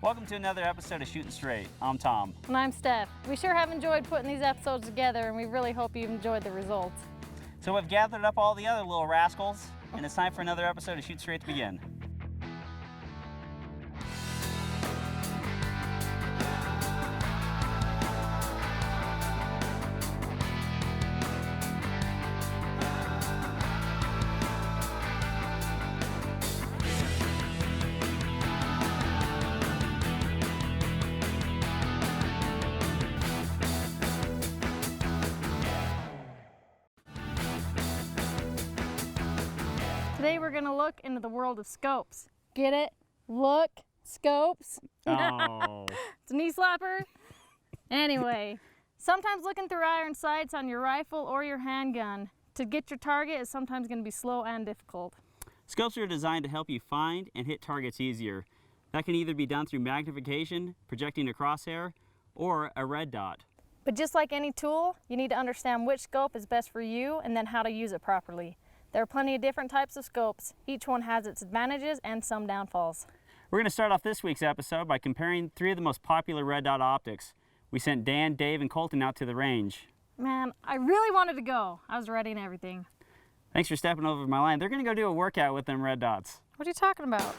Welcome to another episode of Shootin' Straight. I'm Tom. And I'm Steph. We sure have enjoyed putting these episodes together, and we really hope you've enjoyed the results. So we've gathered up all the other little rascals, and it's time for another episode of Shoot Straight to begin. Today we're going to look into the world of scopes. Get it? Look, scopes. Oh. It's a knee slapper. Anyway, sometimes looking through iron sights on your rifle or your handgun to get your target is sometimes going to be slow and difficult. Scopes are designed to help you find and hit targets easier. That can either be done through magnification, projecting a crosshair, or a red dot. But just like any tool, you need to understand which scope is best for you and then how to use it properly. There are plenty of different types of scopes. Each one has its advantages and some downfalls. We're going to start off this week's episode by comparing three of the most popular red dot optics. We sent Dan, Dave, and Colton out to the range. Man, I really wanted to go. I was ready and everything. Thanks for stepping over my line. They're going to go do a workout with them red dots. What are you talking about?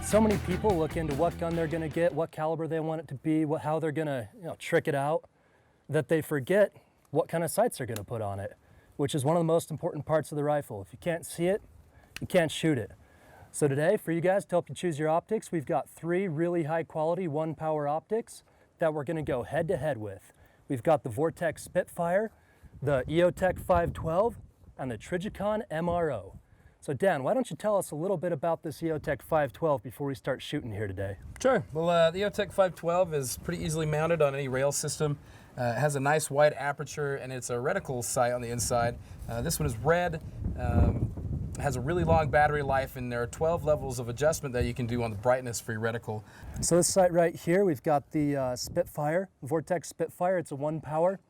So many people look into what gun they're going to get, what caliber they want it to be, how they're going to trick it out, that they forget what kind of sights they're going to put on it, which is one of the most important parts of the rifle. If you can't see it, you can't shoot it. So today, for you guys, to help you choose your optics, we've got three really high quality one power optics that we're gonna go head to head with. We've got the Vortex Spitfire, the EOTech 512, and the Trijicon MRO. So Dan, why don't you tell us a little bit about this EOTech 512 before we start shooting here today? Sure. Well, the EOTech 512 is pretty easily mounted on any rail system. It has a nice wide aperture, and it's a reticle sight on the inside. This one is red, has a really long battery life, and there are 12 levels of adjustment that you can do on the brightness for your reticle. So this sight right here, we've got the Spitfire, Vortex Spitfire. It's a one power.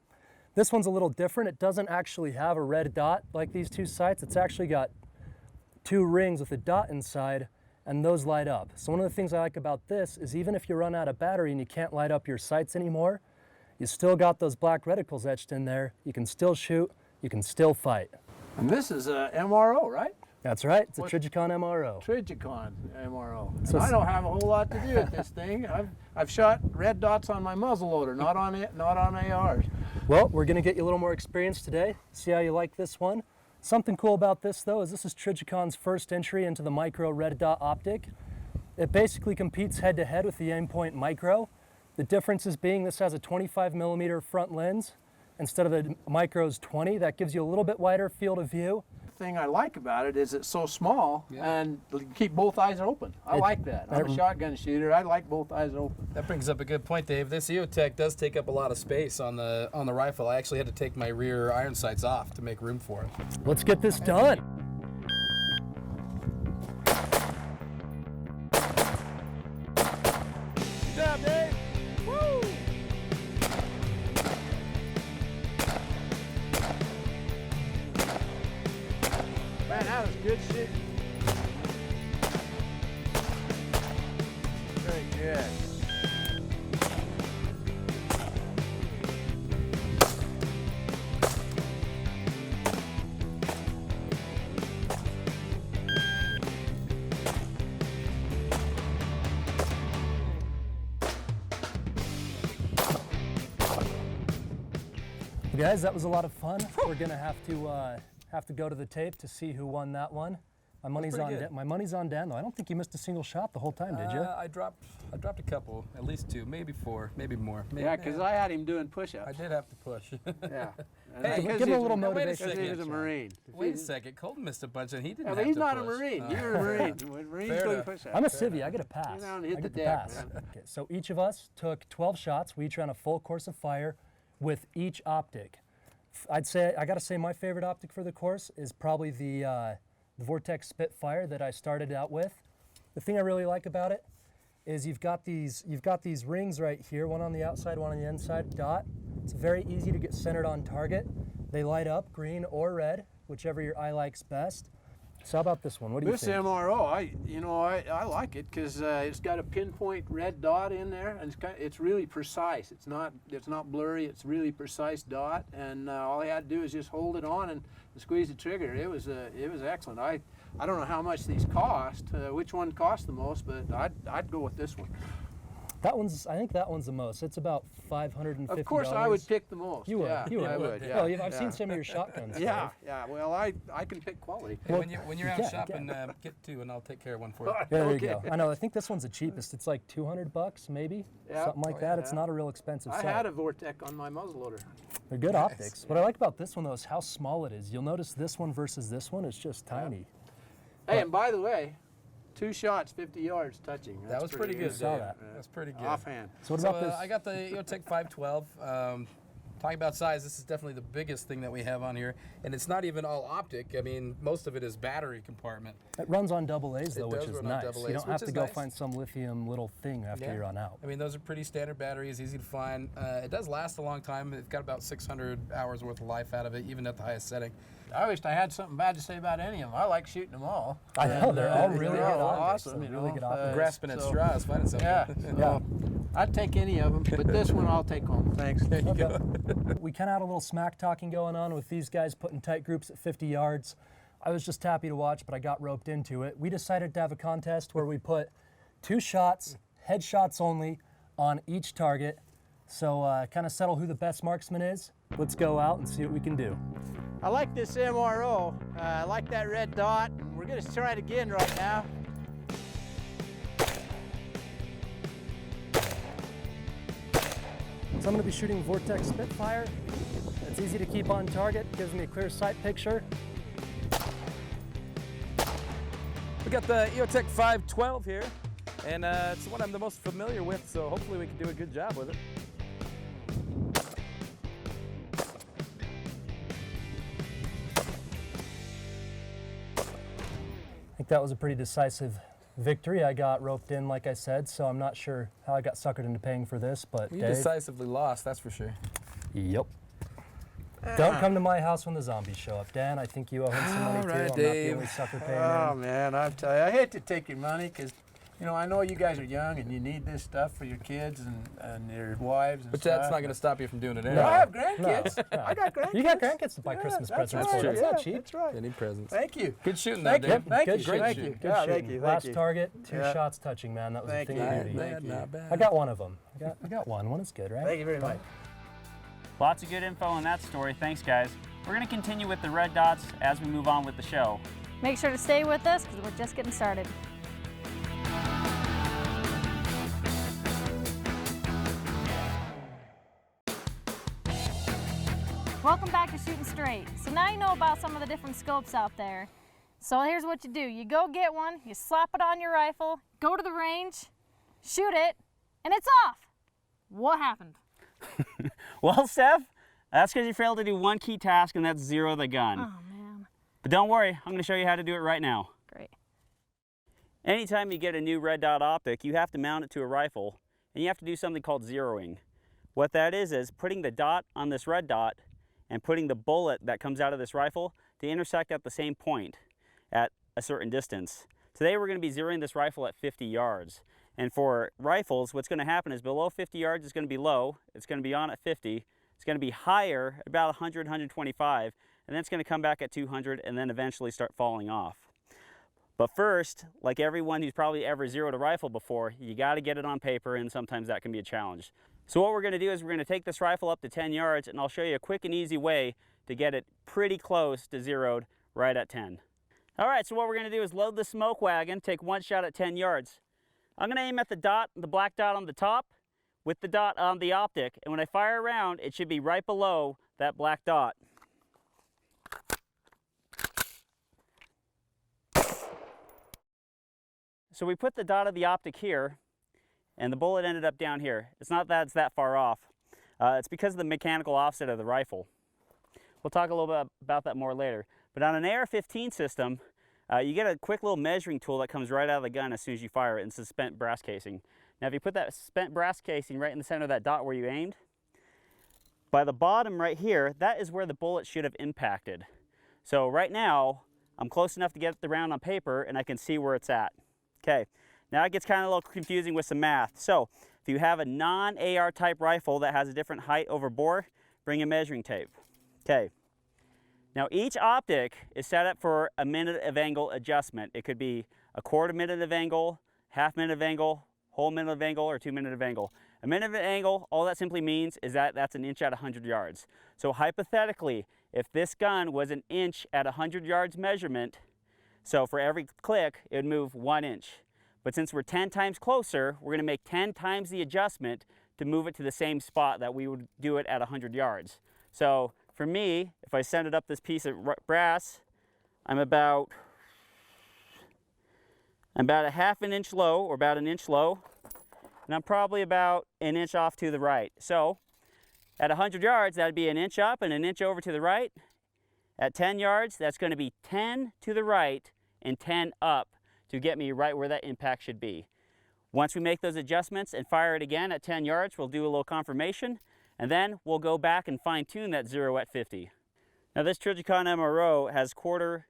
This one's a little different. It doesn't actually have a red dot like these two sights. It's actually got two rings with a dot inside, and those light up. So one of the things I like about this is even if you run out of battery and you can't light up your sights anymore, you still got those black reticles etched in there. You can still shoot, you can still fight. And this is a MRO, right? That's right, it's a Trijicon MRO. Trijicon MRO. So I don't have a whole lot to do with this thing. I've shot red dots on my muzzleloader, not on ARs. Well, we're gonna get you a little more experience today, see how you like this one. Something cool about this though is this is Trigicon's first entry into the micro red dot optic. It basically competes head to head with the Aimpoint Micro. The difference is being this has a 25mm front lens instead of the Micro's 20. That gives you a little bit wider field of view. The thing I like about it is it's so small and you keep both eyes open. I like that. I'm a shotgun shooter. I like both eyes open. That brings up a good point, Dave. This EOTech does take up a lot of space on the rifle. I actually had to take my rear iron sights off to make room for it. Let's get this done. Good job, Dave. Woo! Man, that was good shit. Very good. Guys, that was a lot of fun. We're gonna have to go to the tape to see who won that one. My money's on Dan though. I don't think you missed a single shot the whole time, did you? I dropped a couple, at least two, maybe four, maybe more. Yeah, because I had him doing push-ups. I did have to push. Yeah. Hey, give him a little wait a motivation. second. He was a Marine. Wait a second, Colton missed a bunch and he didn't Yeah, have but he's to not a push. Marine. You're a Marine. Marines Fair doing enough. push-ups. I'm a civvy, I get a pass. Get down and hit I get the the deck, pass. man. Okay, so each of us took 12 shots. We each ran a full course of fire with each optic. I gotta say my favorite optic for the course is probably the Vortex Spitfire that I started out with. The thing I really like about it is you've got these rings right here, one on the outside, one on the inside, dot. It's very easy to get centered on target. They light up green or red, whichever your eye likes best. So how about this one? What do you This think? MRO, I like it because it's got a pinpoint red dot in there, and it's really precise. It's not blurry. It's really precise dot, and all I had to do is just hold it on and squeeze the trigger. It was excellent. I don't know how much these cost, which one cost the most, but I'd go with this one. I think that one's the most. It's about $550. Of course, I would pick the most. You would. Yeah, You would. I would. Well, Yeah, I've seen some of your shotguns. Yeah, yeah. Well, I can pick quality. Hey, when you're out yeah, shopping, get two, and I'll take care of one for you. Yeah, there Okay. you go. I know. I think this one's the cheapest. It's like $200, maybe, Yeah. something like Oh, that. yeah. It's not a real expensive I sight. had a Vortec on my muzzleloader. They're good optics. What I like about this one though is how small it is. You'll notice this one versus this one is just tiny. Hey, and by the way, 2 shots, 50 yards touching. That That's was pretty good, Saw Dave. that. That's pretty good. Offhand. So what So about this? I got the EOTech 512. Talking about size, this is definitely the biggest thing that we have on here, and it's not even all optic. I mean, most of it is battery compartment. It runs on AA's though, It which does is run on nice. AA, You don't which have to is go nice. find some lithium little thing after Yeah. you run out. I mean, those are pretty standard batteries, easy to find. It does last a long time. It's got about 600 hours worth of life out of it, even at the highest setting. I wished I had something bad to say about any of them. I like shooting them all. I know, they're all really they're good all optics. awesome, They're you really know. good optics. Grasping at so- straws, finding something. Yeah, Yeah. I'd take any of them, but this one I'll take home. Thanks. There you go. We kind of had a little smack talking going on with these guys putting tight groups at 50 yards. I was just happy to watch, but I got roped into it. We decided to have a contest where we put 2 shots, headshots only, on each target. So kind of settle who the best marksman is. Let's go out and see what we can do. I like this MRO. I like that red dot. We're going to try it again right now. So I'm going to be shooting Vortex Spitfire. It's easy to keep on target, gives me a clear sight picture. We got the EOTech 512 here, and it's the one I'm the most familiar with, so hopefully we can do a good job with it. I think that was a pretty decisive victory. I got roped in, like I said, so I'm not sure how I got suckered into paying for this, but You Dave, decisively lost, that's for sure. Yep. Don't come to my house when the zombies show up, Dan. I think you owe him some money All too. right, I'm not Dave. the only sucker paying Oh him. man, I tell you, I hate to take your money because, you know, I know you guys are young and you need this stuff for your kids and your wives and But stuff. that's not going to stop you from doing it No, anyway. I have grandkids. No, no. I got grandkids. You got grandkids to buy Yeah, Christmas that's presents right. for. That's Yeah, not cheap. That's right. They need presents. Thank you. Good shooting, Thank though, you. Dave. Thank you. Good Great Thank shooting. you. Good Yeah, shooting. thank you. Last Thank you. target, 2 Yeah. shots touching, man. That was Thank a thing you. of beauty. Thank you. Not bad. I got one of them. I got one. One is good, right? Thank you very much. Lots of good info on that story. Thanks, guys. We're going to continue with the red dots as we move on with the show. Make sure to stay with us because we're just getting started. Welcome back to Shootin' Straight. So now you know about some of the different scopes out there. So here's what you do. You go get one, you slap it on your rifle, go to the range, shoot it, and it's off. What happened? Well, Steph, that's because you failed to do one key task, and that's zero the gun. Oh man, But don't worry, I'm going to show you how to do it right now. great. Anytime you get a new red dot optic, you have to mount it to a rifle, and you have to do something called zeroing. What that is putting the dot on this red dot and putting the bullet that comes out of this rifle to intersect at the same point at a certain distance. Today we're going to be zeroing this rifle at 50 yards. And for rifles, what's going to happen is below 50 yards is going to be low, it's going to be on at 50, it's going to be higher, about 100, 125, and then it's going to come back at 200 and then eventually start falling off. But first, like everyone who's probably ever zeroed a rifle before, you got to get it on paper, and sometimes that can be a challenge. So what we're going to do is we're going to take this rifle up to 10 yards, and I'll show you a quick and easy way to get it pretty close to zeroed right at 10. All right, so what we're going to do is load the smoke wagon, take one shot at 10 yards. I'm going to aim at the dot, the black dot on the top, with the dot on the optic, and when I fire around, it should be right below that black dot. So we put the dot of the optic here, and the bullet ended up down here. It's not that it's that far off. It's because of the mechanical offset of the rifle. We'll talk a little bit about that more later. But on an AR-15 system, you get a quick little measuring tool that comes right out of the gun as soon as you fire it, and it's a spent brass casing. Now if you put that spent brass casing right in the center of that dot where you aimed, by the bottom right here, that is where the bullet should have impacted. So right now, I'm close enough to get the round on paper and I can see where it's at. Okay, now it gets kind of a little confusing with some math. So if you have a non-AR type rifle that has a different height over bore, bring a measuring tape. Okay, now each optic is set up for a minute of angle adjustment. It could be a quarter minute of angle, half minute of angle, whole minute of angle, or 2 minute of angle. A minute of angle, all that simply means is that that's an inch at 100 yards. So hypothetically, if this gun was an inch at 100 yards measurement, so for every click, it would move 1 inch. But since we're 10 times closer, we're gonna make 10 times the adjustment to move it to the same spot that we would do it at 100 yards. So for me, if I send it up this piece of brass, I'm about a half an inch low, or about an inch low, and I'm probably about an inch off to the right. So at 100 yards, that'd be an inch up and an inch over to the right. At 10 yards, that's going to be 10 to the right and 10 up to get me right where that impact should be. Once we make those adjustments and fire it again at 10 yards, we'll do a little confirmation, and then we'll go back and fine tune that 0 at 50. Now this Trijicon MRO has quarter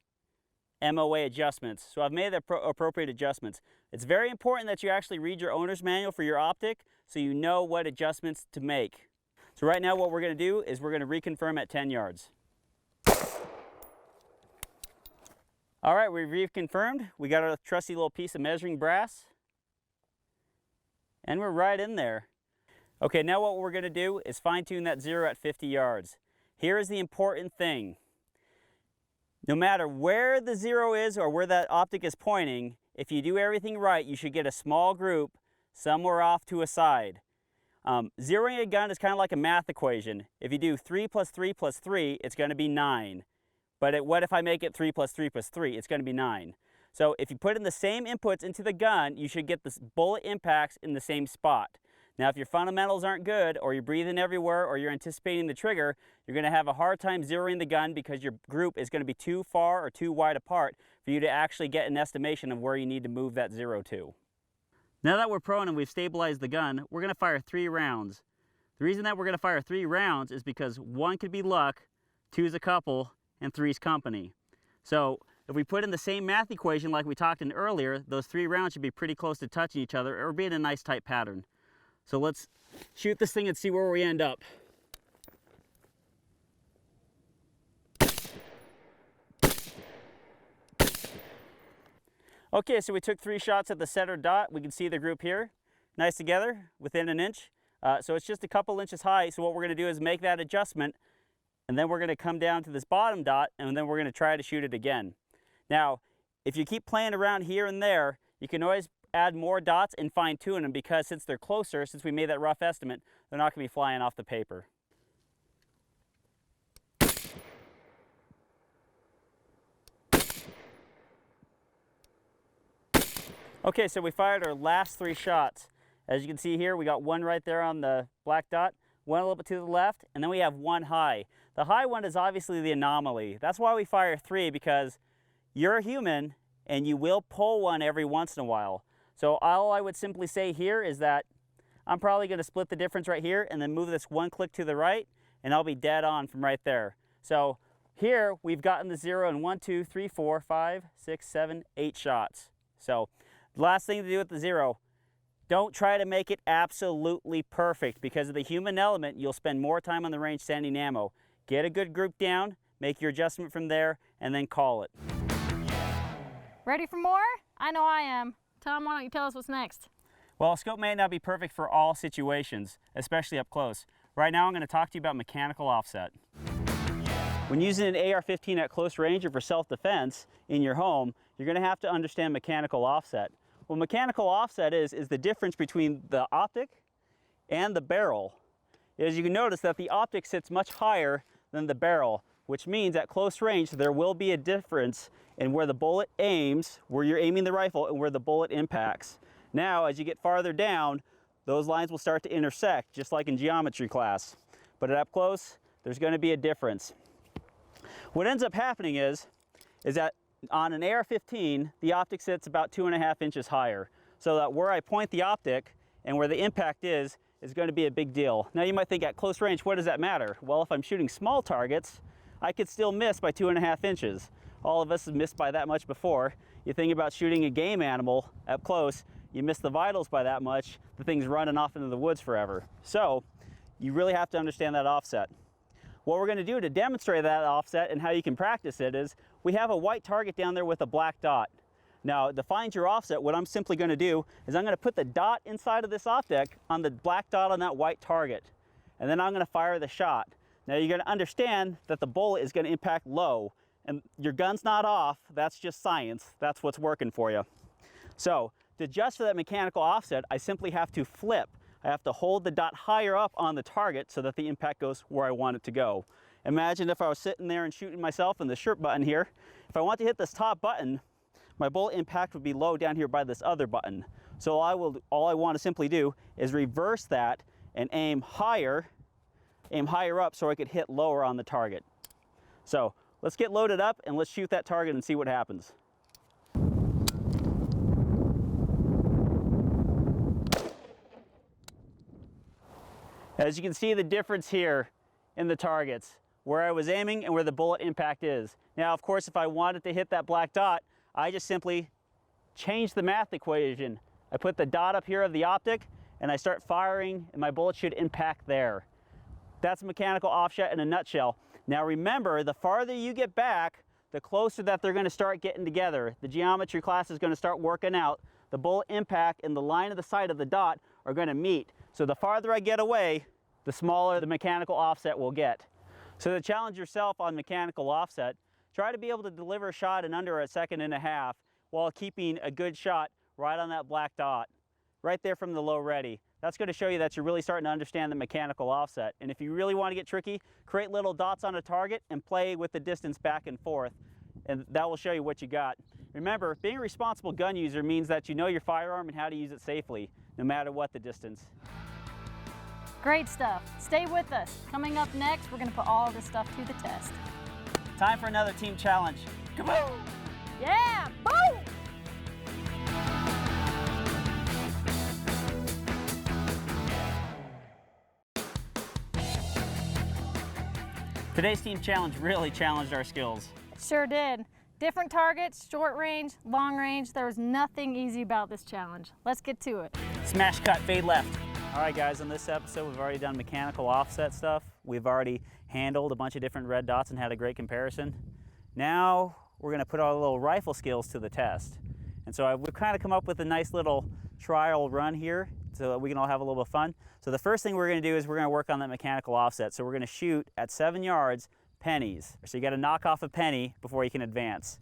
MOA adjustments, so I've made the appropriate adjustments. It's very important that you actually read your owner's manual for your optic so you know what adjustments to make. So right now what we're going to do is we're going to reconfirm at 10 yards. All right, we've reconfirmed. We got our trusty little piece of measuring brass, and we're right in there. Okay, now what we're going to do is fine tune that 0 at 50 yards. Here is the important thing. No matter where the 0 is or where that optic is pointing, if you do everything right, you should get a small group somewhere off to a side. Zeroing a gun is kind of like a math equation. If you do 3 plus 3 plus 3, it's going to be 9. But what if I make it 3 plus 3 plus 3? It's going to be 9. So if you put in the same inputs into the gun, you should get the bullet impacts in the same spot. Now, if your fundamentals aren't good, or you're breathing everywhere, or you're anticipating the trigger, you're going to have a hard time zeroing the gun because your group is going to be too far or too wide apart for you to actually get an estimation of where you need to move that 0 to. Now that we're prone and we've stabilized the gun, we're going to fire 3 rounds. The reason that we're going to fire 3 rounds is because 1 could be luck, 2 is a couple, and 3 is company. So if we put in the same math equation like we talked in earlier, those 3 rounds should be pretty close to touching each other or be in a nice tight pattern. So let's shoot this thing and see where we end up. Okay, so we took 3 shots at the center dot. We can see the group here, nice together, within an inch. So it's just a couple inches high. So what we're going to do is make that adjustment, and then we're going to come down to this bottom dot, and then we're going to try to shoot it again. Now, if you keep playing around here and there, you can always add more dots and fine tune them, because since they're closer, since we made that rough estimate, they're not going to be flying off the paper. Okay, so we fired our last 3 shots. As you can see here, we got 1 right there on the black dot, 1 a little bit to the left, and then we have 1 high. The high one is obviously the anomaly. That's why we fire 3, because you're a human and you will pull one every once in a while. So all I would simply say here is that I'm probably going to split the difference right here and then move this 1 click to the right, and I'll be dead on from right there. So here we've gotten the 0 in 1, 2, 3, 4, 5, 6, 7, 8 shots. So the last thing to do with the 0, don't try to make it absolutely perfect, because of the human element. You'll spend more time on the range sanding ammo. Get a good group down, make your adjustment from there, and then call it. Ready for more? I know I am. Tom, why don't you tell us what's next? Well, a scope may not be perfect for all situations, especially up close. Right now I'm going to talk to you about mechanical offset. When using an AR-15 at close range or for self-defense in your home, you're going to have to understand mechanical offset. What mechanical offset is the difference between the optic and the barrel. As you can notice that the optic sits much higher than the barrel, which means at close range there will be a difference in where the bullet aims, where you're aiming the rifle, and where the bullet impacts. Now, as you get farther down, those lines will start to intersect, just like in geometry class. But at up close, there's going to be a difference. What ends up happening is that on an AR-15, the optic sits about 2.5 inches higher, so that where I point the optic and where the impact is going to be a big deal. Now you might think, at close range, what does that matter? Well, if I'm shooting small targets, I could still miss by 2.5 inches. all of us have missed by that much before. You think about shooting a game animal up close, you miss the vitals by that much, the thing's running off into the woods forever. So you really have to understand that offset. What we're going to do to demonstrate that offset and how you can practice it is we have a white target down there with a black dot. Now, to find your offset, what I'm simply going to do is I'm going to put the dot inside of this optic on the black dot on that white target. And then I'm going to fire the shot. Now, you're going to understand that the bullet is going to impact low. And your gun's not off. That's just science. That's what's working for you. So, to adjust for that mechanical offset, I simply have to flip. I have to hold the dot higher up on the target so that the impact goes where I want it to go. Imagine if I was sitting there and shooting myself in the shirt button here. If I want to hit this top button, my bullet impact would be low down here by this other button. So all I want to simply do is reverse that and aim higher up so I could hit lower on the target. So let's get loaded up and let's shoot that target and see what happens. As you can see the difference here in the targets, where I was aiming and where the bullet impact is. Now, of course, if I wanted to hit that black dot, I just simply change the math equation. I put the dot up here of the optic and I start firing and my bullet should impact there. That's a mechanical offset in a nutshell. Now remember, the farther you get back, the closer that they're going to start getting together. The geometry class is going to start working out. The bullet impact and the line of the sight of the dot are going to meet. So the farther I get away, the smaller the mechanical offset will get. So to challenge yourself on mechanical offset, try to be able to deliver a shot in under a second and a half while keeping a good shot right on that black dot, right there from the low ready. That's going to show you that you're really starting to understand the mechanical offset. And if you really want to get tricky, create little dots on a target and play with the distance back and forth, and that will show you what you got. Remember, being a responsible gun user means that you know your firearm and how to use it safely, no matter what the distance. Great stuff. Stay with us. Coming up next, we're going to put all of this stuff to the test. Time for another team challenge. Come on! Yeah! Boom! Today's team challenge really challenged our skills. Sure did. Different targets, short range, long range. There was nothing easy about this challenge. Let's get to it. Smash, cut, fade left. All right, guys, on this episode, we've already done mechanical offset stuff. We've already handled a bunch of different red dots and had a great comparison. Now, we're gonna put our little rifle skills to the test. And so we've kind of come up with a nice little trial run here so that we can all have a little bit of fun. So the first thing we're gonna do is we're gonna work on that mechanical offset. So we're gonna shoot at 7 yards, pennies. So you gotta knock off a penny before you can advance.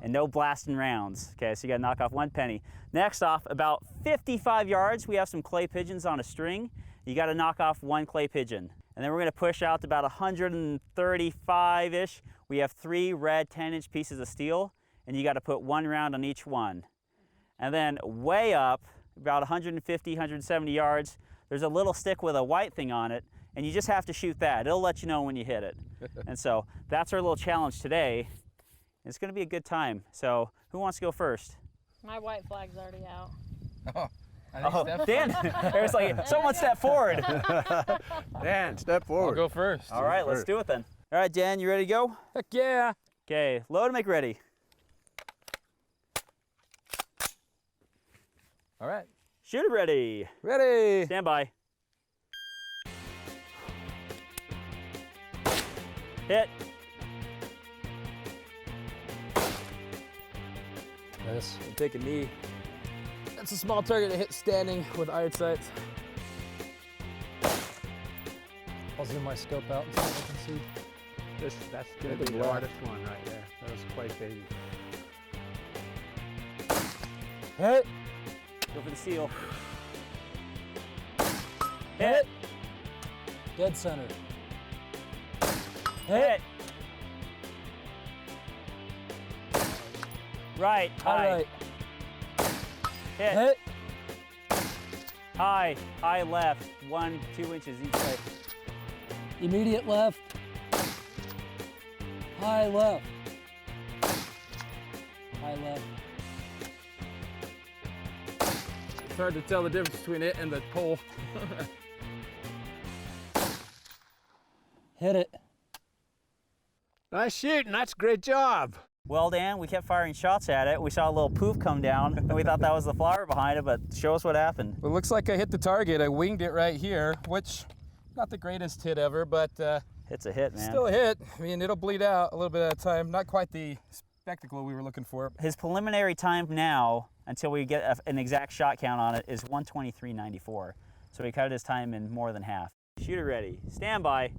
And no blasting rounds, okay? So you gotta knock off 1 penny. Next off, about 55 yards, we have some clay pigeons on a string. You gotta knock off 1 clay pigeon. And then we're gonna push out to about 135-ish. We have 3 red 10-inch pieces of steel, and you gotta put 1 round on each one. And then way up, about 150, 170 yards, there's a little stick with a white thing on it, and you just have to shoot that. It'll let you know when you hit it. And so that's our little challenge today. It's gonna be a good time. So who wants to go first? My white flag's already out. Oh, Dan, there's like, someone step forward. Dan, step forward. I'll go first. All right, let's do it then. All right, Dan, you ready to go? Heck yeah. Okay, load and make ready. All right. Shooter ready. Ready. Stand by. Hit. This. Take a knee. That's a small target to hit standing with iron sights. I'll zoom my scope out so I can see. That's going to be the hardest one right there. That was quite baby. Hit. Go for the seal. Hit. Dead center. Hit. Right. All High. right. Hit. Hit. High. High left. 1, 2 inches each way. Immediate left. High left. High left. It's hard to tell the difference between it and the pole. Hit it. Nice shooting. That's a great job. Well, Dan, we kept firing shots at it. We saw a little poof come down, and we thought that was the flower behind it, but show us what happened. Well, it looks like I hit the target. I winged it right here, which not the greatest hit ever, but It's a hit, man. still a hit. I mean, it'll bleed out a little bit at a time. Not quite the spectacle we were looking for. His preliminary time now, until we get an exact shot count on it, is 1:23.94. So he cut his time in more than half. Shooter ready. Stand by.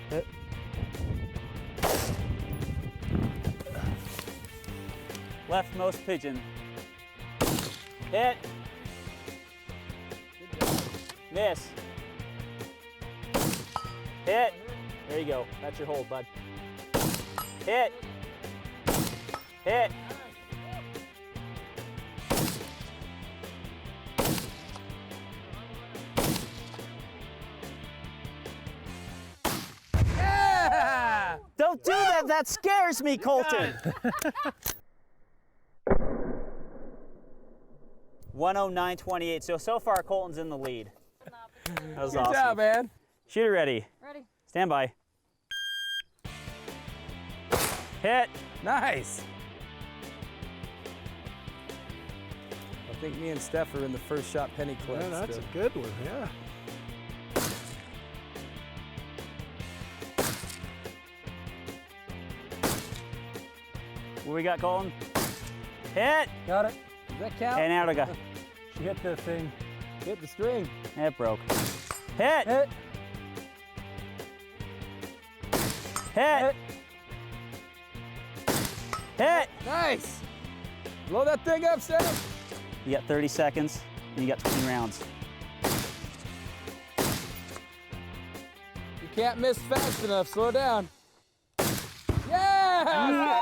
Hit. Leftmost pigeon. Hit. Miss. Hit. There you go. That's your hold, bud. Hit. Hit. Yeah! Don't do that. That scares me, Colton. 109.28. So far, Colton's in the lead. That was Good awesome. job, man. Shooter ready. Ready? Stand by. Hit. Nice. I think me and Steph are in the first shot penny clip. Yeah, that's still. a good one, yeah. What we got, Colton? Hit. Got it. Does that count? And out I go. She hit the thing. Hit the string. It broke. Hit. Hit. Hit. Hit. Nice. Blow that thing up, Steph. You got 30 seconds, and you got 20 rounds. You can't miss fast enough. Slow down. Yeah!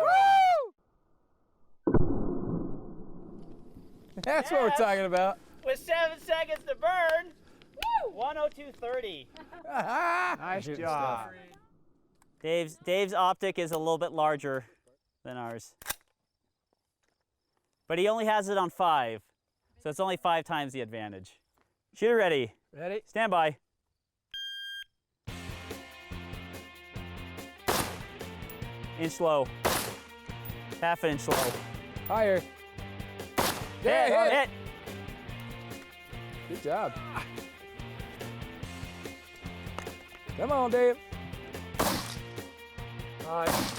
Woo! That's what we're talking about. With 7 seconds to burn, 102.30. Nice job. Dave's optic is a little bit larger than ours. But he only has it on 5, so it's only 5 times the advantage. Shooter ready. Ready? Stand by. Inch low. Half inch low. Higher. Hit. Yeah, hit. Hit. Good job. Come on, Dave. All right.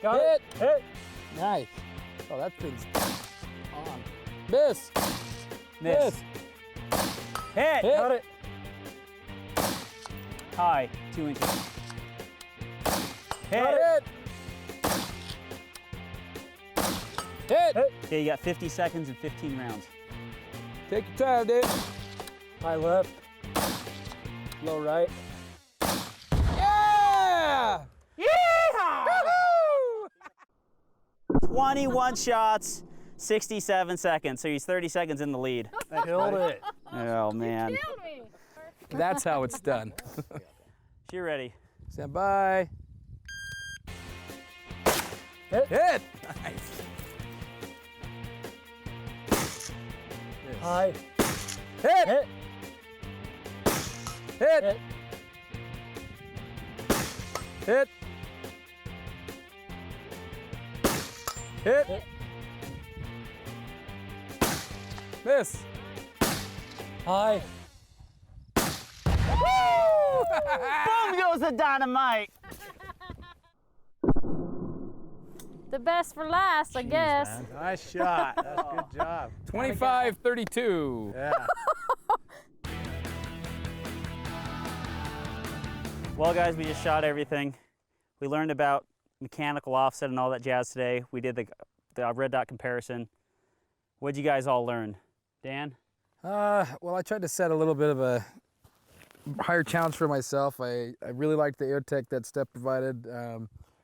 Got Hit. it. Hit. Nice. Oh, that thing's on. Miss. Miss. Hit. Hit. Got it. High. 2 inches. Hit. Got it. Hit. Hit. Okay, you got 50 seconds and 15 rounds. Take your time, Dave. High left. Low right. Yeah! Woohoo! 21 shots, 67 seconds. So he's 30 seconds in the lead. Killed it. Oh, man. Kill me. That's how it's done. You're ready. Stand by. Hit. Hit. Nice. High. Hit. Hit. Hit. Hit. Hit. Hit. Hit. Miss. High. Boom goes the dynamite. The best for last, I guess. Nice shot. That's good job. 25-32. Yeah. Well, guys, we just shot everything. We learned about mechanical offset and all that jazz today. We did the RedDot comparison. What'd you guys all learn? Dan? Well, I tried to set a little bit of a higher challenge for myself. I really liked the AirTech that Steph provided,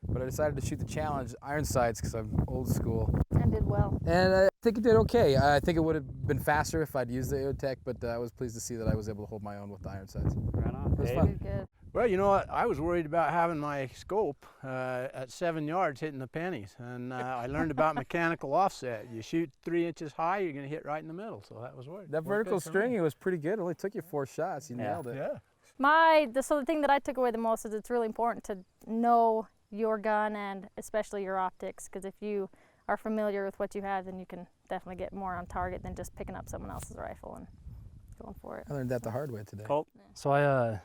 but I decided to shoot the challenge iron sights because I'm old school. And did well. And I think it did okay. I think it would have been faster if I'd used the AirTech, but I was pleased to see that I was able to hold my own with the iron sights. Right on. It was Dave? fun. Good, good. Well, you know what? I was worried about having my scope at 7 yards hitting the pennies, and I learned about mechanical offset. You shoot 3 inches high, you're going to hit right in the middle, so that was worried. That vertical stringing was pretty good. It only took you 4 shots. You nailed it. Yeah. So the thing that I took away the most is it's really important to know your gun and especially your optics, because if you are familiar with what you have, then you can definitely get more on target than just picking up someone else's rifle and going for it. I learned that the hard way today. Colt? So I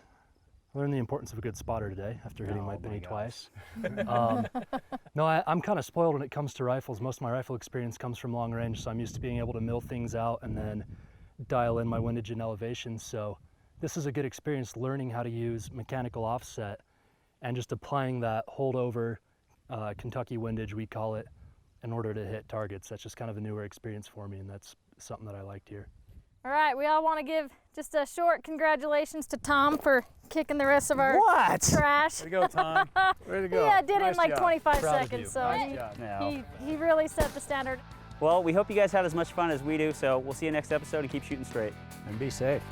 learned the importance of a good spotter today after hitting my penny twice. No, I'm kind of spoiled when it comes to rifles. Most of my rifle experience comes from long range, so I'm used to being able to mill things out and then dial in my windage and elevation. So this is a good experience learning how to use mechanical offset and just applying that holdover Kentucky windage, we call it, in order to hit targets. That's just kind of a newer experience for me, and that's something that I liked here. All right, we all want to give just a short congratulations to Tom for kicking the rest of our trash. Way to go, Tom. Way to go. Yeah, did it in Nice like job. 25 Proud of seconds, you. so Nice job. he really set the standard. Well, we hope you guys had as much fun as we do, so we'll see you next episode and keep shooting straight. And be safe.